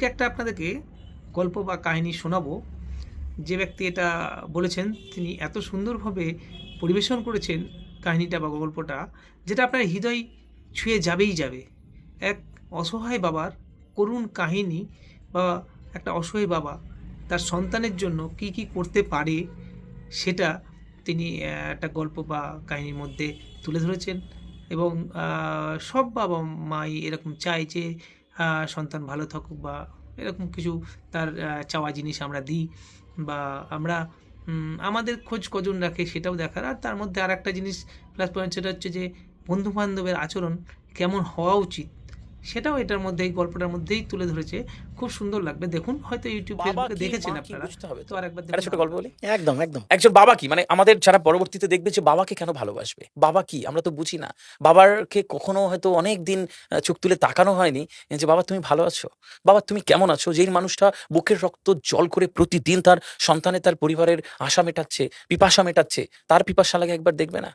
আজকে একটা আপনাদেরকে গল্প বা কাহিনী শোনাবো। যে ব্যক্তি এটা বলেছেন তিনি এত সুন্দরভাবে পরিবেশন করেছেন কাহিনীটা বা গল্পটা, যেটা আপনার হৃদয় ছুঁয়ে যাবেই যাবে। এক অসহায় বাবার করুণ কাহিনী, বা একটা অসহায় বাবা তার সন্তানের জন্য কি কি করতে পারে সেটা তিনি একটা গল্প বা কাহিনীর মধ্যে তুলে ধরেছেন। এবং সব বাবা মাই এরকম চায় যে সন্তান ভালো থাকুক, বা এরকম কিছু তার চাওয়া জিনিস আমরা দিই, বা আমরা আমাদের খোঁজ কজন রাখে সেটাও দেখার। আর তার মধ্যে আর একটা জিনিস প্লাস পয়েন্ট, সেটা হচ্ছে যে বন্ধু বান্ধবের আচরণ কেমন হওয়া উচিত, সেটাও এটার মধ্যে, এই গল্পটার মধ্যেই তুলে ধরেছে। খুব সুন্দর লাগবে, দেখুন। হয়তো ইউটিউব বাবা ফেসবুকে কি দেখেছেন মা কি আপনারা, বুঝতে হবে তো তো। আর একবার একটা দেখুন ছোট ভালো গল্প বলি। লাগবে। একদম, একদম। একজন বাবা কি মানে আমাদের যারা পরবর্তীতে দেখবে যে বাবাকে কেন ভালোবাসবে, বাবা কি আমরা তো বুঝি না। বাবারকে কখনো হয়তো অনেক দিন চোখ তুলে তাকানো হয়নি যে বাবা তুমি ভালো আছো, বাবা তুমি কেমন আছো। যেই মানুষটা বুকের রক্ত জল করে প্রতিদিন তার সন্তানের তার পরিবারের আশা মেটাচ্ছে, পিপাসা মেটাচ্ছে, তার পিপাসা লাগে একবার দেখবে না।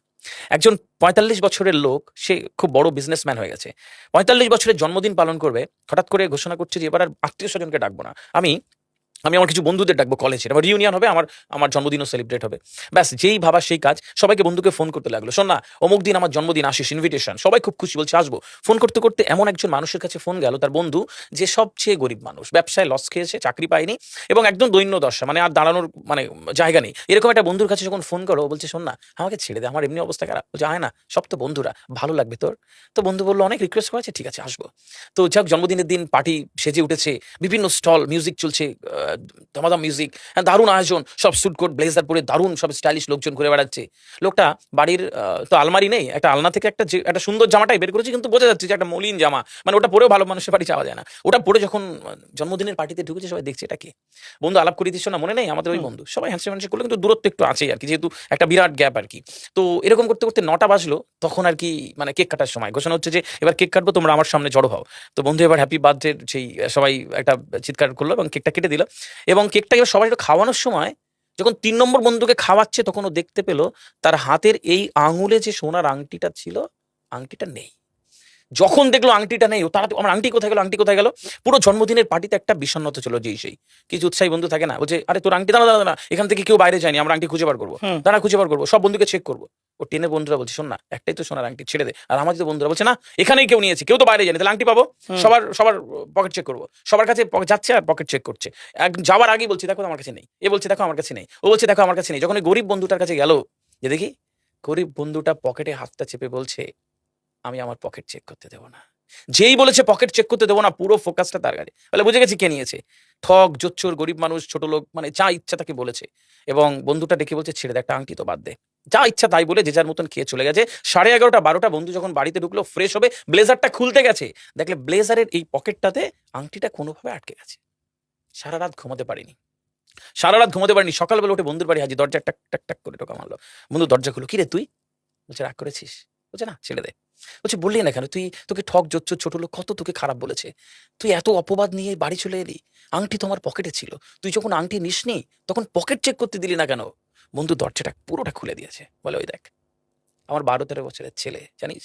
একজন ৪৫ বছরের লোক, সে খুব বড় বিজনেসম্যান হয়ে গেছে, ৪৫ বছরের জন্মদিন পালন করবে, হঠাৎ করে ঘোষণা করছে যে এবার আর আত্মীয় স্বজনকে ডাকবো না, আমি আমি আমার কিছু বন্ধুদের ডাকবো, কলেজের আমার রিউনিয়ন হবে, আমার জন্মদিনও সেলিব্রেট হবে। ব্যাস, যেই ভাবা সেই কাজ, সবাইকে বন্ধুকে ফোন করতে লাগলো, শোন না অমুক দিন আমার জন্মদিন, আসিস, ইনভিটেশন। সবাই খুব খুশি, বলছে আসবো। ফোন করতে করতে এমন একজন মানুষের কাছে ফোন গেল, তার বন্ধু, যে সবচেয়ে গরিব মানুষ, ব্যবসায় লস খেয়েছে, চাকরি পায়নি, এবং একদম দৈন্য দশা, মানে আর দাঁড়ানোর মানে জায়গা নেই। এরকম একটা বন্ধুর কাছে যখন ফোন করো, বলছে শোন না আমাকে ছেড়ে দে, আমার এমনি অবস্থা খারাপ। বলছে আয় না, সব তো বন্ধুরা, ভালো লাগবে তোর। তো বন্ধু বললো অনেক রিকোয়েস্ট করেছে, ঠিক আছে আসবো। তো যাক, জন্মদিনের দিন পার্টি সেজে উঠেছে, বিভিন্ন স্টল, মিউজিক চলছে, ধমাধম মিউজিক, হ্যাঁ দারুণ আয়োজন, সব স্যুট কোট ব্লেজার পরে দারুণ সব স্টাইলিশ লোকজন ঘুরে বেড়াচ্ছে। লোকটা বাড়ির তো আলমারি নেই, একটা আলনা থেকে একটা সুন্দর জামাটাই বের করেছে, কিন্তু বোঝা যাচ্ছে যে একটা মলিন জামা, মানে ওটা পরেও ভালো মানুষের বাড়ি যাওয়া যায় না। ওটা পরে যখন জন্মদিনের পার্টিতে ঢুকেছে, সবাই দেখছে এটা কি। বন্ধু আলাপ করে দিচ্ছ না, মনে নেই আমাদের ওই হুম। বন্ধু, সবাই হ্যান্ডশেক হ্যান্ডশেক করলো, কিন্তু দূরত্ব একটু আছেই আর কি, যেহেতু একটা বিরাট গ্যাপ আর কি। তো এরকম করতে করতে ৯টা বাজলো, তখন আর কি মানে কেক কাটার সময় ঘোষণা হচ্ছে যে এবার কেক কাটবো, তোমরা আমার সামনে জড়ো হও। তো বন্ধু এবার হ্যাপি বার্থডে সেই সবাই একটা চিৎকার করলো এবং কেকটা কেটে দিল। এবং কেকটা এবার সবাই খাওয়ানোর সময় যখন ৩ নম্বর বন্ধুকে খাওয়াচ্ছে, তখন ও দেখতে পেল তার হাতের এই আঙুলে যে সোনার আংটিটা ছিল, আংটিটা নেই। যখন দেখলো আংটিটা নেই, ও তারা আমার আংটি কোথায় গেল, আংটি কোথায় গেল। পুরো জন্মদিনের পার্টিতে একটা বিষণ্ণতা ছিল, যেই সেই কিছু উৎসাহী বন্ধু থাকে না, বলছে আরে তোর আংটি, দাঁড়া দাঁড়া দাঁড়া, এখান থেকে কেউ বাইরে যায়নি, আমরা আংটি খুঁজে বার করবো, হুম। দাঁড়া খুঁজে বার করবো, সব বন্ধুকে চেক করবো। ও টেনের বন্ধুরা বলছে শোন না, একটাই তো সোনার আংটি, ছেড়ে দে। আর আমাদের তো বন্ধুরা বলছে না, এখানেই কেউ নিয়েছে, কেউ তো বাইরে যায়নি, তাহলে আংটি পাবো। হুম। সবার সবার পকেট চেক করবো, সবার কাছে যাচ্ছে আর পকেট চেক করছে। যাওয়ার আগেই বলছি দেখো আমার কাছে নেই, এ বলছে দেখো আমার কাছে নেই, ও বলছে দেখো আমার কাছে নেই। যখন ওই গরিব বন্ধুটার কাছে গেল, যে দেখি, গরিব বন্ধুটা পকেটে হাতটা চেপে বলছে আমি আমার পকেট চেক করতে দেবো না। যেই বলেছে পকেট চেক করতে দেবো না, পুরো ফোকাসটা তার গাড়ি, বলে বুঝে গেছি কে নিয়েছে। ঠক, জোচ্চোর, গরিব মানুষ, ছোট লোক, মানে যা ইচ্ছা তাকে বলেছে। এবং বন্ধুটা ডেকে বলছে ছেড়ে দে, একটা আংটি তো বাদ দে। যা ইচ্ছা তাই বলে যে যার মতন খেয়ে চলে গেছে। 11:30 12টা বন্ধু যখন বাড়িতে ঢুকলো ফ্রেশ হবে, ব্লেজারটা খুলতে গেছে, দেখলে ব্লেজারের এই পকেটটাতে আংটিটা কোনোভাবে আটকে গেছে। সারা রাত ঘুমাতে পারিনি, সারা রাত ঘুমাতে পারিনি। সকালবেলা উঠে বন্ধুর বাড়ি হাজির, দরজা টাক টাক টাক করে টোকা মারলো। বন্ধু দরজা খুলো, কি রে তুই? বলছে রাগ করেছিস? বলছে না, ছেড়ে দে। বলছে বললি না কেন? তোকে ঠক, জোচ্চোর, ছোট লোক কত তোকে খারাপ বলেছে, তুই এত অপবাদ নিয়ে বাড়ি চলে এলি। আংটি তোমার পকেটে ছিল, তুই যখন আংটি নিসনি তখন পকেট চেক করতে দিলি না কেন? বন্ধু দরজাটা পুরোটা খুলে দিয়েছে, বলে ওই দেখ আমার ১২-১৩ বছরের ছেলে, জানিস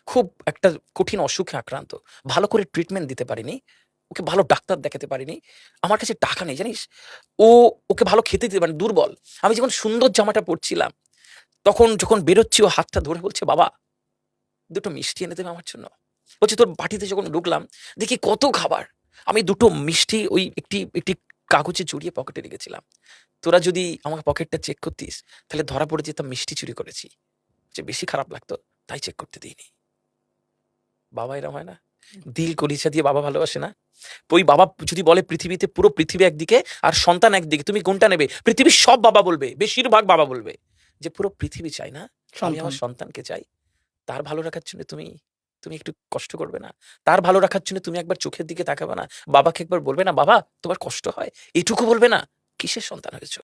খুব একটা কঠিন অসুখে আক্রান্ত, ভালো করে ট্রিটমেন্ট দিতে পারিনি, ওকে ভালো ডাক্তার দেখাতে পারিনি, আমার কাছে টাকা নেই জানিস, ও ওকে ভালো খেতে দিতে পারেনি, দুর্বল। আমি যখন সুন্দর জামাটা পরছিলাম, তখন যখন বেরোচ্ছি ও হাতটা ধরে বলছে বাবা দুটো মিষ্টি এনে দেবে আমার জন্য। বলছে তোর বাটিতে যখন ঢুকলাম দেখি কত খাবার, আমি দুটো মিষ্টি ওই একটি একটি কাগজে জড়িয়ে পকেটে রেখেছিলাম। তোরা যদি আমার পকেটটা চেক করতিস তাহলে ধরা পড়ে যেতাম মিষ্টি চুরি করেছি। যে বেশি খারাপ লাগতো তাই চেক করতে দিইনি। বাবা এরম হয় না, দিল কলিজা দিয়ে বাবা ভালোবাসে না। ওই বাবা যদি বলে পৃথিবীতে পুরো পৃথিবী একদিকে আর সন্তান একদিকে, তুমি কোনটা নেবে? পৃথিবীর সব বাবা বলবে, বেশিরভাগ বাবা বলবে যে পুরো পৃথিবী চাই না, আমি সন্তান। আমার সন্তানকে চাই। তার ভালো রাখার জন্য তুমি তুমি একটু কষ্ট করবে না? তার ভালো রাখার জন্য তুমি একবার চোখের দিকে তাকাবে না? বাবাকে একবার বলবে না, বাবা তোমার কষ্ট হয়? এটুকু বলবে না? কিসের সন্তান হয়েছো?